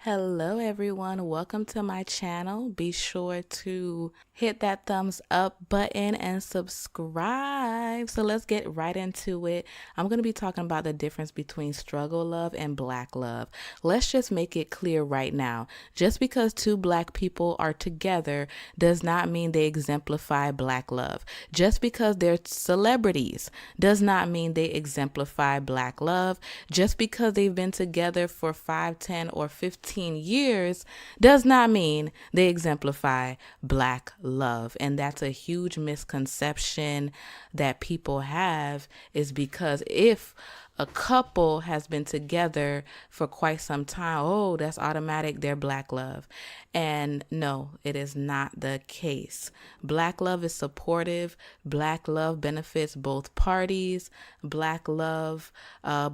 Hello, everyone. Welcome to my channel. Be sure to hit that thumbs up button and subscribe. So let's get right into it. I'm going to be talking about the difference between struggle love and black love. Let's just make it clear right now. Just because two black people are together does not mean they exemplify black love. Just because they're celebrities does not mean they exemplify black love. Just because they've been together for 5, 10, or 15 years does not mean they exemplify black love. And that's a huge misconception that people have, is because if a couple has been together for quite some time, oh, that's automatic, they're black love. And no, it is not the case. Black love is supportive. Black love benefits both parties. Black love,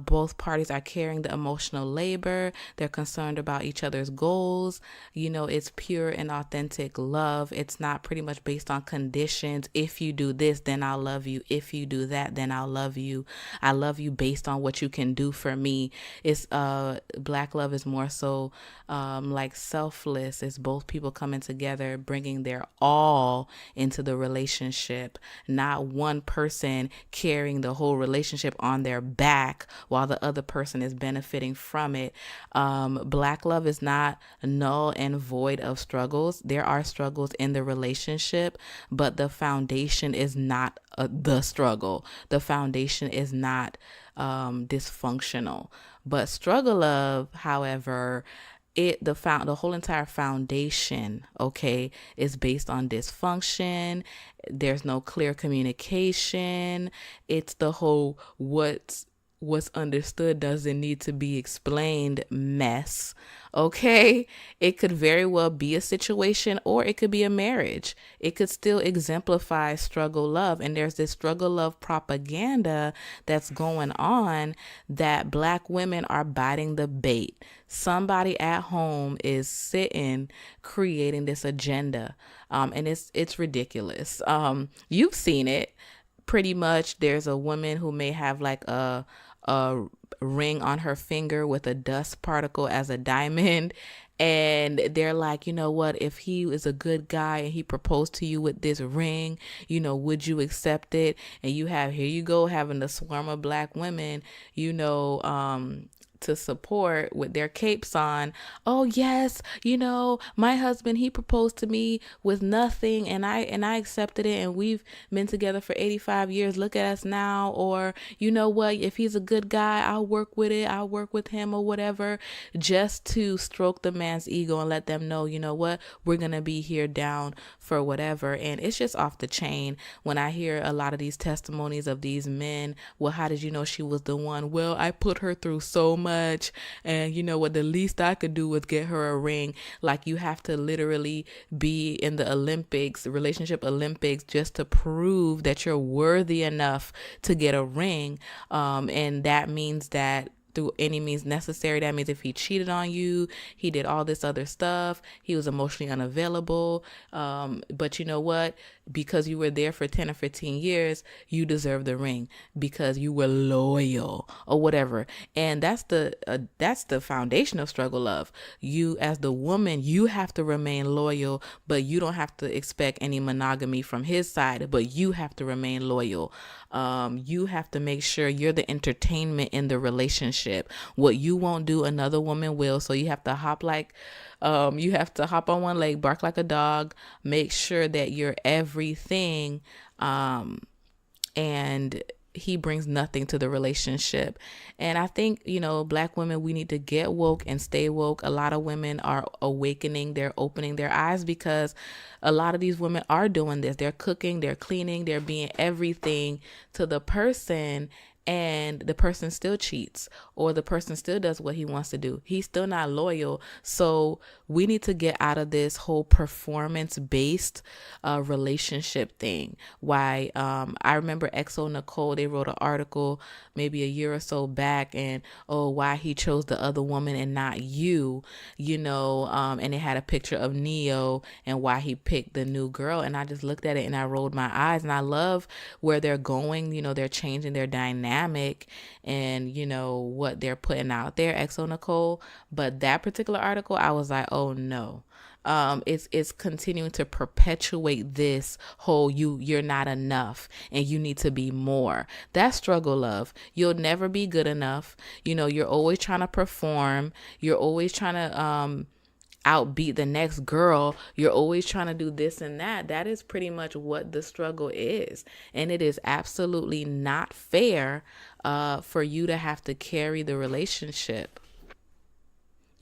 both parties are carrying the emotional labor. They're concerned about each other's goals. It's pure and authentic love. It's not pretty much based on conditions. If you do this, then I'll love you. If you do that, then I'll love you. I love you based on what you can do for me. It's black love is more so like selfless. It's both people coming together, bringing their all into the relationship, not one person carrying the whole relationship on their back while the other person is benefiting from it. Black love is not null and void of struggles. There are struggles in the relationship, but the foundation is not the struggle. The foundation is not dysfunctional. But struggle love, however, the whole entire foundation, okay, is based on dysfunction. There's no clear communication. It's the whole what's understood doesn't need to be explained mess. Okay, it could very well be a situation, or it could be a marriage. It could still exemplify struggle love. And there's this struggle love propaganda that's going on, that black women are biting the bait. Somebody at home is sitting creating this agenda, and it's ridiculous. You've seen it. Pretty much, there's a woman who may have like a ring on her finger with a dust particle as a diamond, and they're like, you know what, if he is a good guy and he proposed to you with this ring, would you accept it? And here you go, having a swarm of black women, to support with their capes on. Oh yes, my husband, he proposed to me with nothing, and I accepted it, and we've been together for 85 years. Look at us now. Or you know what, if he's a good guy, I'll work with it. I'll work with him or whatever, just to stroke the man's ego and let them know, you know what, we're going to be here down for whatever. And it's just off the chain when I hear a lot of these testimonies of these men. Well, how did you know she was the one? Well, I put her through so much, and you know what, the least I could do was get her a ring. Like, you have to literally be in the Olympics, relationship Olympics, just to prove that you're worthy enough to get a ring. And that means that through any means necessary. That means if he cheated on you, he did all this other stuff, he was emotionally unavailable. But you know what? Because you were there for 10 or 15 years, you deserve the ring because you were loyal or whatever. And that's the foundation of struggle love. You, as the woman, you have to remain loyal, but you don't have to expect any monogamy from his side, but you have to remain loyal. You have to make sure you're the entertainment in the relationship. What you won't do, another woman will. So you have to hop on one leg, bark like a dog, make sure that you're everything. And he brings nothing to the relationship. And I think, black women, we need to get woke and stay woke. A lot of women are awakening, they're opening their eyes, because a lot of these women are doing this. They're cooking, they're cleaning, they're being everything to the person, and the person still cheats, or the person still does what he wants to do. He's still not loyal. So we need to get out of this whole performance-based relationship thing. Why I remember XO Nicole, they wrote an article maybe a year or so back, and why he chose the other woman and not you, and it had a picture of Neo and why he picked the new girl. And I just looked at it and I rolled my eyes, and I love where they're going. They're changing their dynamic dynamic and, you know, what they're putting out there, XO Nicole. But that particular article, I was like, oh no. It's continuing to perpetuate this whole you're not enough and you need to be more. That's struggle love. You'll never be good enough. You know, you're always trying to perform. You're always trying to outbeat the next girl. You're always trying to do this and that. That is pretty much what the struggle is. And it is absolutely not fair for you to have to carry the relationship.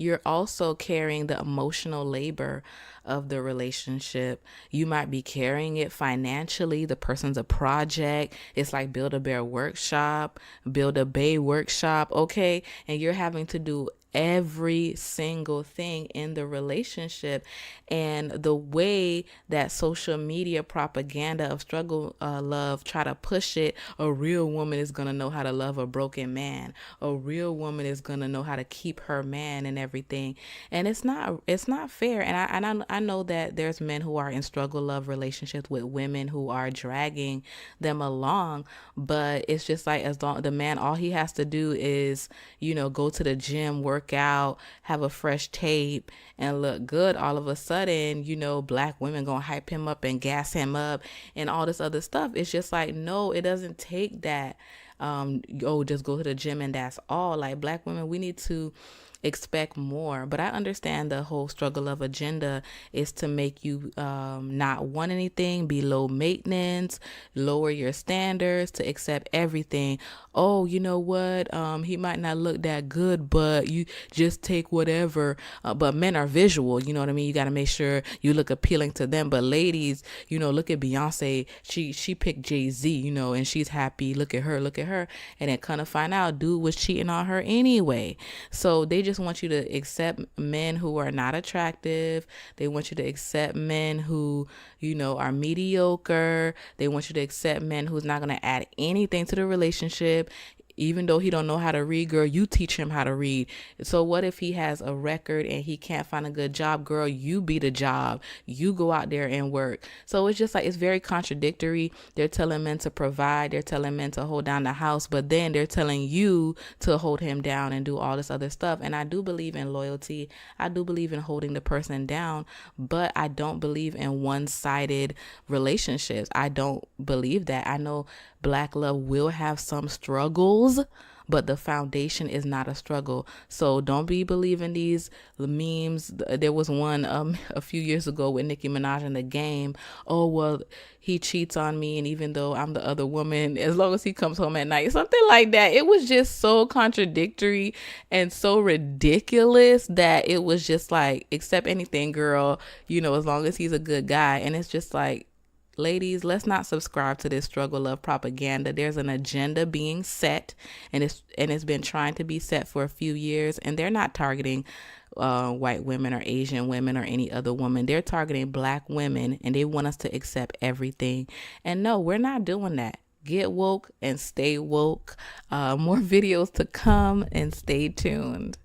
You're also carrying the emotional labor of the relationship. You might be carrying it financially. The person's a project. It's like Build-A-Bear workshop, Build-A-Bae workshop. Okay. And you're having to do every single thing in the relationship. And the way that social media propaganda of struggle love try to push it, a real woman is going to know how to love a broken man. A real woman is going to know how to keep her man and everything. And it's not fair. And I know that there's men who are in struggle love relationships with women who are dragging them along, but it's just like, as long the man, all he has to do is, you know, go to the gym, work out, have a fresh tape, and look good. All of a sudden, you know, black women gonna hype him up and gas him up and all this other stuff. It's just like, no, it doesn't take that. Just go to the gym and that's all. Like, black women, we need to expect more. But I understand the whole struggle of agenda is to make you not want anything, be low maintenance, lower your standards, to accept everything. Oh, you know what? He might not look that good, but you just take whatever. But men are visual, you know what I mean? You got to make sure you look appealing to them. But ladies, you know, look at Beyonce. She picked Jay-Z, you know, and she's happy. Look at her. And then kind of find out dude was cheating on her anyway. So they just want you to accept men who are not attractive. They want you to accept men who, you know, are mediocre. They want you to accept men who's not going to add anything to the relationship. Even though he don't know how to read, girl, you teach him how to read. So what if he has a record and he can't find a good job? Girl, you be the job. You go out there and work. So it's just like, it's very contradictory. They're telling men to provide. They're telling men to hold down the house. But then they're telling you to hold him down and do all this other stuff. And I do believe in loyalty. I do believe in holding the person down. But I don't believe in one-sided relationships. I don't believe that. I know black love will have some struggles, but the foundation is not a struggle. So don't be believing these memes. There was one a few years ago with Nicki Minaj in The Game. Oh, well, he cheats on me, and even though I'm the other woman, as long as he comes home at night, something like that. It was just so contradictory and so ridiculous that it was just like, accept anything, girl, you know, as long as he's a good guy. And it's just like, ladies, let's not subscribe to this struggle love propaganda. There's an agenda being set, and it's been trying to be set for a few years, and they're not targeting white women or Asian women or any other woman. They're targeting black women, and they want us to accept everything. And no, we're not doing that. Get woke and stay woke. More videos to come, and stay tuned.